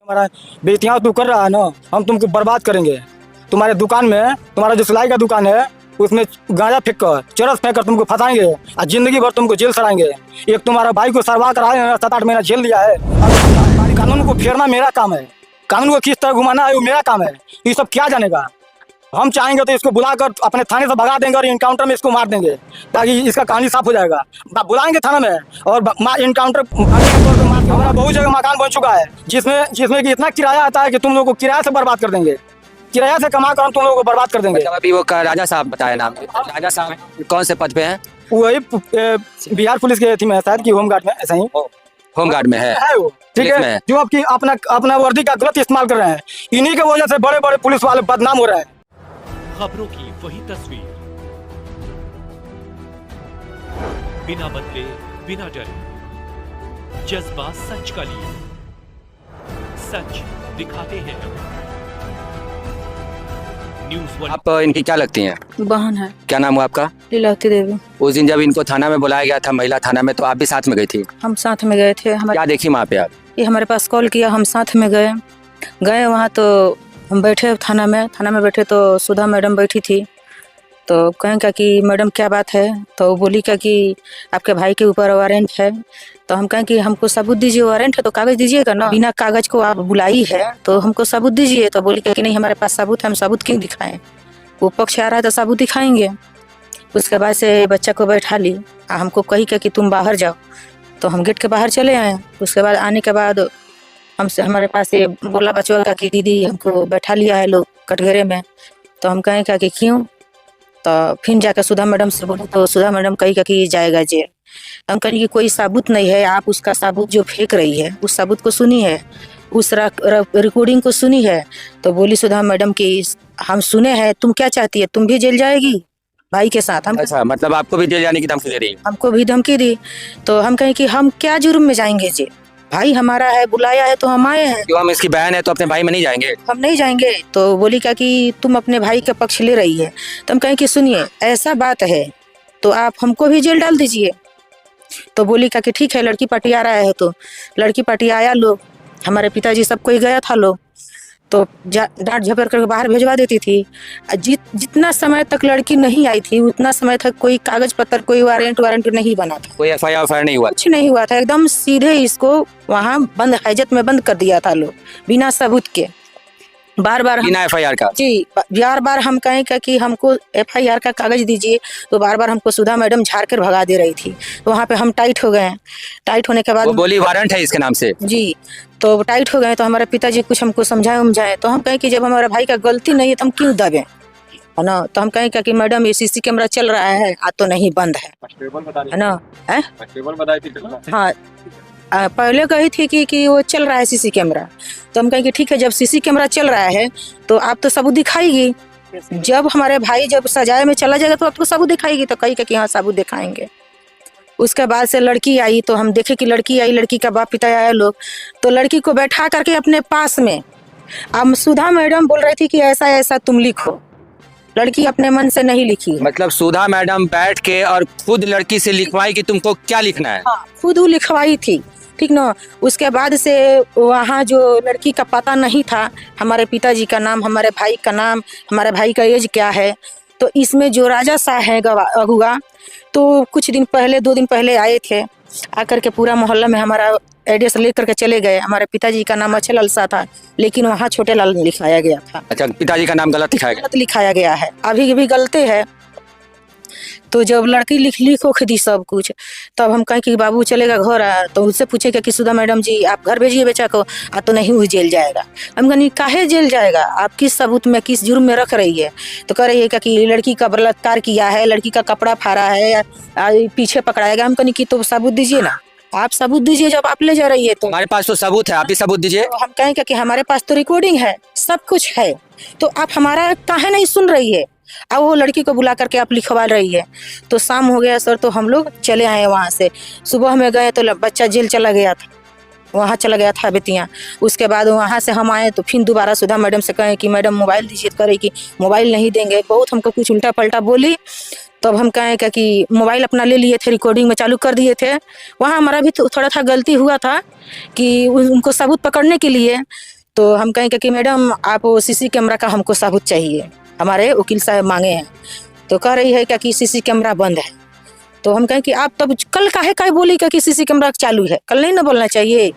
हमारा बेइज्जतियाँ तू कर रहा है ना, हम तुमको बर्बाद करेंगे। तुम्हारे दुकान में, तुम्हारा जो सिलाई का दुकान है उसमें गांजा फेंक कर, चरस फेंक कर तुमको फंसाएंगे और जिंदगी भर तुमको जेल सड़ाएंगे। एक तुम्हारा भाई को सरवा कराए 7-8 महीना जेल दिया है। कानून को फेरना मेरा काम है, कानून को किस तरह घुमाना है वो मेरा काम है। ये सब क्या जानेगा। हम चाहेंगे तो इसको बुलाकर अपने थाने से भगा देंगे और इनकाउंटर में इसको मार देंगे ताकि इसका कहानी साफ हो जाएगा। बुलाएंगे थाना में और इनकाउंटर हमारा बहुत जगह मकान बन चुका है जिसमें कि इतना किराया आता है कि तुम लोगों को किराया से बर्बाद कर देंगे, किराया से कमा कर हम तुम लोगों को बर्बाद कर देंगे। मतलब अभी वो राजा साहब बताया नाम, राजा साहब कौन से पद पे हैं? वही बिहार पुलिस के थी में शायद कि होमगार्ड में, ऐसा ही होमगार्ड में है वो, ठीक है। जो आपकी अपना वर्दी का गलत इस्तेमाल कर रहे हैं, इन्हीं के वजह से बड़े बड़े पुलिस वाले बदनाम हो रहे हैं। खबरों की वही तस्वीर, बिना बदले बिना डरे, जज्बा सच का लिए, सच दिखाते हैं। News one. आप इनकी क्या लगती हैं? बहन है। क्या नाम हुआ आपका? लीलावती देवी। उस दिन जब इनको थाना में बुलाया गया था, महिला थाना में, तो आप भी साथ में गई थी? हम साथ में गए थे। क्या देखी वहाँ पे आप? ये हमारे पास कॉल किया, हम साथ में गए वहाँ। तो हम बैठे थाना में बैठे तो सुधा मैडम बैठी थी। तो कहें क्या कि मैडम क्या बात है? तो बोली क्या कि आपके भाई के ऊपर वारंट है। तो हम कहें कि हमको सबूत दीजिए, वारंट है तो कागज दीजिएगा ना, बिना कागज को आप बुलाई है तो हमको सबूत दीजिए। तो बोली क्या कि नहीं हमारे पास सबूत है, हम सबूत क्यों दिखाएं, वो पक्ष आ रहा है तो सबूत दिखाएंगे। उसके बाद से बच्चा को बैठा ली, हमको कही क्या कि तुम बाहर जाओ। तो हम गेट के बाहर चले आए। उसके बाद आने के बाद हमसे हमारे पास ये बोला बचवा का कि दीदी हमको बैठा लिया है लोग कटघरे में। तो हम कहें क्या कि क्यों? तो फिर जाकर सुधा मैडम से बोले तो सुधा मैडम कही क्या कि जाएगा जेल। हम कहें कि कोई सबूत नहीं है, आप उसका सबूत जो फेंक रही है उस सबूत को सुनी है, उस रिकॉर्डिंग को सुनी है। तो बोली सुधा मैडम कि हम सुने हैं, तुम क्या चाहती है, तुम भी जेल जाएगी भाई के साथ? हम अच्छा, मतलब आपको भी जेल जाने की धमकी दे रही है? हमको भी धमकी दी। तो हम कहें कि हम क्या जुर्म में जाएंगे जेल, भाई हमारा है, बुलाया है तो हम आए हैं। क्यों, हम इसकी बहन है तो अपने भाई में नहीं जाएंगे? हम नहीं जाएंगे। तो बोली क्या कि तुम अपने भाई का पक्ष ले रही है। तो हम कहें कि सुनिए ऐसा बात है तो आप हमको भी जेल डाल दीजिए। तो बोली क्या कि ठीक है, लड़की पार्टी आ रहा है। तो लड़की पार्टी आया लोग, हमारे पिताजी सब कोई गया था लोग। तो डांट झपट करके बाहर भेजवा देती थी। जितना समय तक लड़की नहीं आई थी उतना समय तक कोई कागज पत्र, कोई वारंट नहीं बना था, कोई एफआईआर नहीं हुआ, कुछ नहीं हुआ था। एकदम सीधे इसको वहाँ बंद, हाजत में बंद कर दिया था लोग बिना सबूत के। बार बार बिना एफआईआर का? जी, बार हम कहें कि हमको एफआईआर का कागज दीजिए। तो बार बार हमको सुधा मैडम झाड़ कर भगा दे रही थी। तो वहाँ पे हम टाइट हो गए। टाइट होने के बाद वो बोली वारंट है इसके नाम से जी, तो टाइट हो गए। तो हमारे पिताजी कुछ हमको समझाए। तो हम कहें कि जब हमारे भाई का गलती नहीं है तो हम क्यों दबे, है ना। तो हम कहें कि मैडम ये सीसी कैमरा चल रहा है, आज तो नहीं बंद है ना। हाँ, पहले कही थी कि वो चल रहा है सीसी कैमरा। तो हम कहें कि ठीक है, जब सीसी कैमरा चल रहा है तो आप तो सबूत दिखाएगी। जब हमारे भाई जब सजाए में चला जाएगा तो आपको सबूत दिखाएगी। तो कही कि हाँ सबूत दिखाएंगे। उसके बाद से लड़की आई तो हम देखे कि लड़की आई, लड़की का बाप पिता आया लोग। तो लड़की को बैठा करके अपने पास में अब सुधा मैडम बोल रही थी कि ऐसा ऐसा तुम लिखो। लड़की अपने मन से नहीं लिखी। मतलब सुधा मैडम बैठ के और खुद लड़की से लिखवाई कि तुमको क्या लिखना है? हाँ, खुद वो लिखवाई थी, ठीक ना। उसके बाद से वहाँ जो लड़की का पता नहीं था, हमारे पिताजी का नाम, हमारे भाई का नाम, हमारे भाई का एज क्या है। तो इसमें जो राजा शाह है अगुआ, तो कुछ दिन पहले, 2 दिन पहले आए थे। आकर के पूरा मोहल्ला में हमारा एड्रेस लेकर के चले गए। हमारे पिताजी का नाम अच्छे लाल शाह था लेकिन वहाँ छोटे लाल लिखाया गया था। अच्छा, पिताजी का नाम गलत लिखाया गया है, अभी भी गलती है। तो जब लड़की लिखो दी सब कुछ, तब हम कहें कि बाबू चलेगा घर। तो उससे पूछेगा कि सुधा मैडम जी आप घर भेजिए बेचा को, तो नहीं वो जेल जाएगा। हम कहें काहे जेल जाएगा, आप किस सबूत में, किस जुर्म में रख रही है? तो कह रही है कि लड़की का बलात्कार किया है, लड़की का कपड़ा फाड़ा है, पीछे पकड़ाएगा। हम कहें कि तो सबूत दीजिए ना, आप सबूत दीजिए। जब आप ले जा रही है तो हमारे पास तो सबूत है, आप भी सबूत दीजिए। तो हम कहें कि हमारे पास तो रिकॉर्डिंग है, सब कुछ है, तो आप हमारा काहे नहीं सुन रही है? अब वो लड़की को बुला करके आप लिखवा रही है। तो शाम हो गया सर, तो हम लोग चले आए वहाँ से। सुबह में गए तो बच्चा जेल चला गया था, वहाँ चला गया था बेतिया। उसके बाद वहाँ से हम आए तो फिर दोबारा सुधा मैडम से कहें कि मैडम मोबाइल दीजिए। करे कि मोबाइल नहीं देंगे, बहुत हमको कुछ उल्टा पलटा बोली। तब हम कहें कि मोबाइल अपना ले लिए थे, रिकॉर्डिंग में चालू कर दिए थे। वहाँ हमारा भी थोड़ा था गलती हुआ था कि उनको सबूत पकड़ने के लिए तो हम कहें कि मैडम आप सीसी कैमरा का हमको सबूत चाहिए, हमारे वकील साहब मांगे हैं। तो कह रही है क्या कि सीसी कैमरा बंद है। तो हम कहें कि आप तब कल काहे काहे बोली क्या कि सीसी कैमरा चालू है, कल नहीं ना बोलना चाहिए।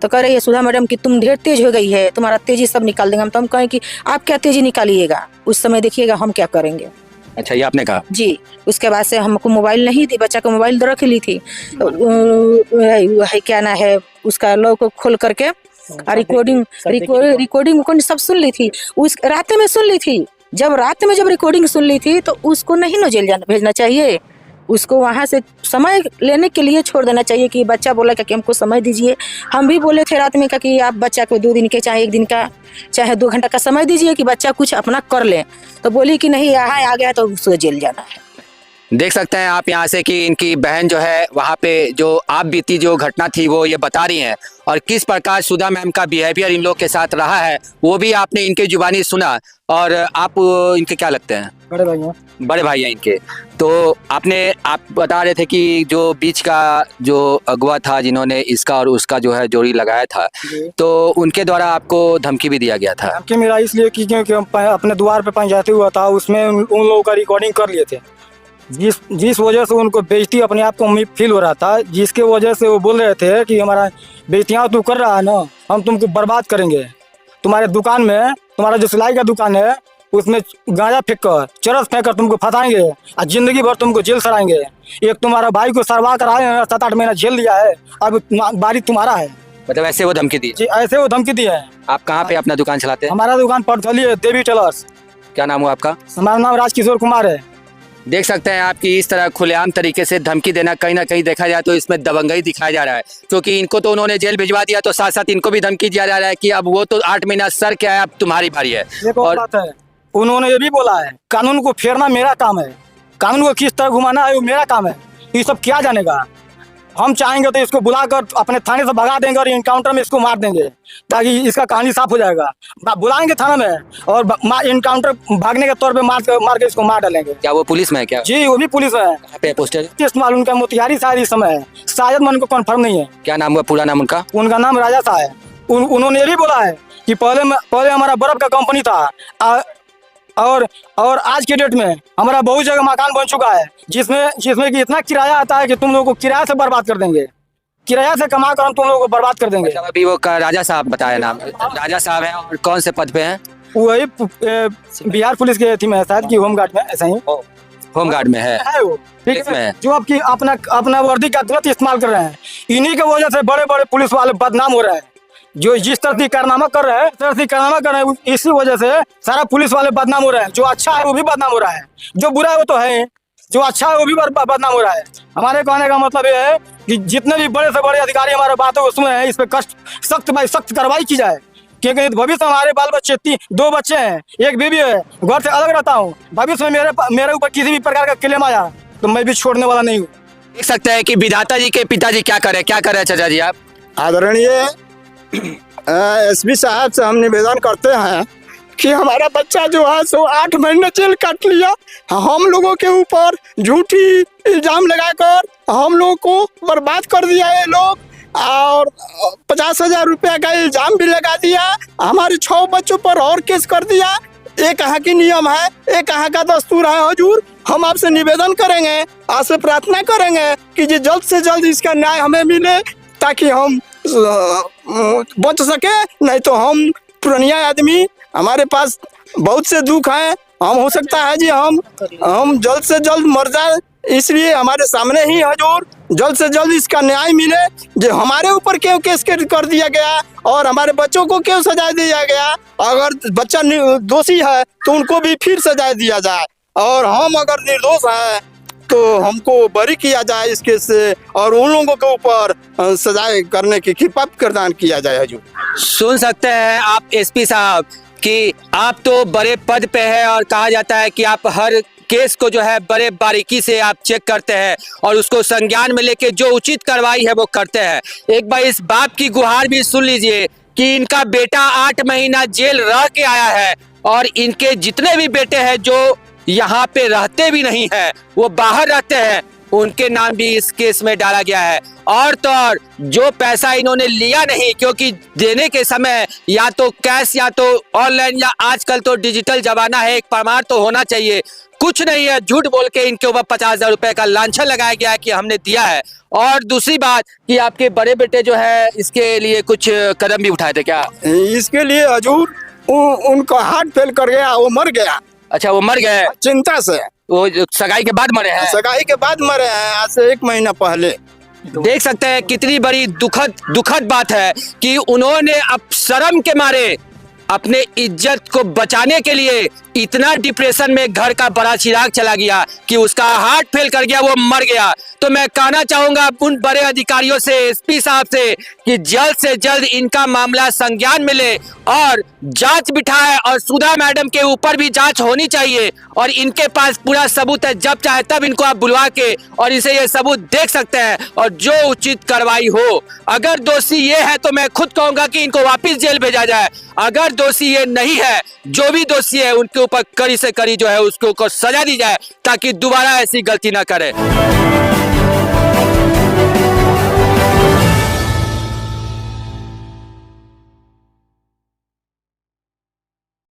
तो कह रही है सुधा मैडम कि तुम ढेर तेज हो गई है, तुम्हारा तेजी सब निकाल देंगे हम। तो हम कहें कि आप क्या तेजी निकालिएगा, उस समय देखिएगा हम क्या करेंगे। अच्छा, ये आपने कहा जी। उसके बाद से हमको मोबाइल नहीं दी, बच्चा को मोबाइल रख ली थी। तो है क्या ना है उसका लॉक को खोल करके रिकॉर्डिंग सब सुन ली थी। उस रात में सुन ली थी। जब रात में रिकॉर्डिंग सुन ली थी तो उसको नहीं ना जेल जाना भेजना चाहिए, उसको वहाँ से समय लेने के लिए छोड़ देना चाहिए। कि बच्चा बोला कि हमको समय दीजिए। हम भी बोले थे रात में कि आप बच्चा को 2 दिन के चाहे 1 दिन का चाहे 2 घंटा का समय दीजिए कि बच्चा कुछ अपना कर ले। तो बोली कि नहीं यहाँ आ गया तो उसको जेल जाना है। देख सकते हैं आप यहाँ से कि इनकी बहन जो है वहाँ पे जो आप बीती जो घटना थी वो ये बता रही हैं, और किस प्रकार सुधा मैम का बिहेवियर इन लोग के साथ रहा है वो भी आपने इनके जुबानी सुना। और आप इनके क्या लगते हैं? बड़े भाई हैं। बड़े भाई हैं इनके। तो आप बता रहे थे कि जो बीच का जो अगवा था जिन्होंने इसका और उसका जो है जोड़ी लगाया था, तो उनके द्वारा आपको धमकी भी दिया गया था। धमकी मेरा इसलिए कि क्योंकि हम अपने द्वार पे पंचायती हुआ था, उसमें उन लोगों का रिकॉर्डिंग कर लिए थे, जिस वजह से उनको बेइज्जती अपने आप को फील हो रहा था, जिसके वजह से वो बोल रहे थे कि हमारा बेइज्जतियाँ तू कर रहा है ना, हम तुमको बर्बाद करेंगे। तुम्हारे दुकान में, तुम्हारा जो सिलाई का दुकान है उसमें गांजा फेंक कर, चरस फेंक कर तुमको फंसाएंगे और जिंदगी भर तुमको जेल सड़ाएंगे। एक तुम्हारा भाई को सरवा कर आए 7-8 महीना जेल दिया है, अब बारी तुम्हारा है। मतलब ऐसे वो धमकी दी? जी, ऐसे वो धमकी दी है। आप कहाँ पे अपना दुकान चलाते हैं? हमारा दुकान पटथली है, देवी टेलर्स। क्या नाम हुआ आपका? हमारा नाम राजकिशोर कुमार है। देख सकते हैं आपकी इस तरह खुलेआम तरीके से धमकी देना, कहीं ना कहीं देखा जाए तो इसमें दबंगई दिखाया जा रहा है, क्योंकि इनको तो उन्होंने जेल भिजवा दिया, तो साथ साथ इनको भी धमकी दिया जा रहा है कि अब वो तो 8 महीना सर क्या है, अब तुम्हारी बारी है। और बात है, उन्होंने ये भी बोला है कानून को फेरना मेरा काम है, कानून को किस तरह घुमाना है वो मेरा काम है। ये सब क्या जानेगा। हम चाहेंगे तो इसको बुलाकर अपने थाने से भगा देंगे और इनकाउंटर में इसको मार देंगे, ताकि इसका कहानी साफ हो जाएगा। बुलाएंगे थाना में और इनकाउंटर भागने के तौर पे मार के इसको मार डालेंगे। क्या वो पुलिस में है क्या? जी, वो भी पुलिस में है। कहाँ पे पोस्टर? मालूम उनका मोतिहारी शायद इस समय है, शायद मन को कन्फर्म नहीं है। क्या नाम हुआ पूरा नाम उनका? उनका नाम राजा सा है। उन्होंने ये भी बोला है कि पहले हमारा बर्फ का कंपनी था, और आज के डेट में हमारा बहुत जगह मकान बन चुका है, जिसमें कि इतना किराया आता है कि तुम लोगों को किराया से बर्बाद कर देंगे, किराया से कमा कर हम तुम लोगों को बर्बाद कर देंगे। अभी वो राजा साहब बताया नाम, राजा साहब है और कौन से पद पे हैं? वही बिहार पुलिस के थी में शायद कि होमगार्ड में, ऐसा ही होमगार्ड में है वो, ठीक है, जो आपकी अपना वर्दी का गलत इस्तेमाल कर रहे हैं। इन्हीं की वजह से बड़े बड़े पुलिस वाले बदनाम हो रहे हैं, जो जिस तरह से कारनामा कर रहे हैं इसी वजह से सारा पुलिस वाले बदनाम हो रहे हैं। जो अच्छा है वो भी बदनाम हो रहा है, जो बुरा है वो तो है, जो अच्छा है वो भी बदनाम हो रहा है। हमारे कहने का मतलब ये है कि जितने भी बड़े से बड़े अधिकारी हमारे बातों को सुने हैं, इस पे सख्त कार्रवाई की जाए, क्योंकि भविष्य में हमारे बाल बच्चे 2 बच्चे हैं, एक बीवी है, घर से अलग रहता हूँ। भविष्य में मेरे ऊपर किसी भी प्रकार का क्लेम आया तो मैं भी छोड़ने वाला नहीं हूँ। देख सकते हैं कि विधाता जी के पिताजी क्या कर रहे हैं चाचा जी आप? आदरणीय एसपी साहब से हम निवेदन करते हैं कि हमारा बच्चा जो है सो 8 महीने जेल काट लिया। हम लोगों के ऊपर झूठी इल्जाम लगाकर हम लोगों को बर्बाद कर दिया ये लोग, और 50,000 रुपया का इल्जाम भी लगा दिया। हमारे 6 बच्चों पर और केस कर दिया। ये कहाँ की नियम है, ये कहाँ का दस्तूर है हुजूर। हम आपसे निवेदन करेंगे, आपसे प्रार्थना करेंगे कि जल्द से जल्द इसका न्याय हमें मिले, ताकि हम बच सके। नहीं तो हम पुरानिया आदमी, हमारे पास बहुत से दुख हैं, हम हो सकता है जी हम जल्द से जल्द मर जाए। इसलिए हमारे सामने ही हुजूर जल्द से जल्द इसका न्याय मिले। जो हमारे ऊपर क्यों केस कर दिया गया और हमारे बच्चों को क्यों सजा दिया गया। अगर बच्चा दोषी है तो उनको भी फिर सजा दिया जाए, और हम अगर निर्दोष हैं तो हमको बरी किया जाए इस केस से, और उन लोगों के ऊपर सजाए करने की कृपा प्रदान किया जाए। हुजूर सुन सकते हैं आप एसपी साहब कि आप तो बड़े पद पे है, और कहा जाता है कि आप हर केस को जो है बड़े बारीकी से आप चेक करते हैं और उसको संज्ञान में लेके जो उचित कार्रवाई है वो करते हैं। एक बार इस बाप की गुहार भी सुन लीजिए कि इनका बेटा 8 महीना जेल रह के आया है, और इनके जितने भी बेटे हैं जो यहाँ पे रहते भी नहीं है, वो बाहर रहते हैं, उनके नाम भी इस केस में डाला गया है। और तो और जो पैसा इन्होंने लिया नहीं, क्योंकि देने के समय या तो कैश या तो ऑनलाइन या आजकल तो डिजिटल जमाना है, एक प्रमाण तो होना चाहिए, कुछ नहीं है, झूठ बोल के इनके ऊपर 50,000 रुपए का लांछन लगाया गया है कि हमने दिया है। और दूसरी बात कि आपके बड़े बेटे जो है इसके लिए कुछ कदम भी उठाए थे क्या? इसके लिए हजूर उनका हार्ट फेल कर गया, वो मर गया। अच्छा, वो मर गए? चिंता से वो सगाई के बाद मरे हैं? सगाई के बाद मरे हैं, आज से 1 महीना पहले। देख सकते हैं कितनी बड़ी दुखद बात है कि उन्होंने अब शर्म के मारे अपने इज्जत को बचाने के लिए इतना डिप्रेशन में घर का बड़ा चिराग चला गया कि उसका हार्ट फेल कर गया, वो मर गया। तो मैं कहना चाहूंगा उन बड़े अधिकारियों से, एसपी साहब से, कि जल्द से जल्द इनका मामला संज्ञान में ले और जांच बिठाए और सुधा मैडम के ऊपर भी जांच होनी चाहिए। और इनके पास पूरा सबूत है, जब चाहे तब इनको आप बुलवा के और इसे ये सबूत देख सकते हैं और जो उचित कार्रवाई हो। अगर दोषी ये है तो मैं खुद कहूंगा कि इनको वापस जेल भेजा जाए। अगर दोषी ये नहीं है, जो भी दोषी है उनके ऊपर कड़ी से कड़ी जो है उसको सजा दी जाए ताकि दोबारा ऐसी गलती ना करे।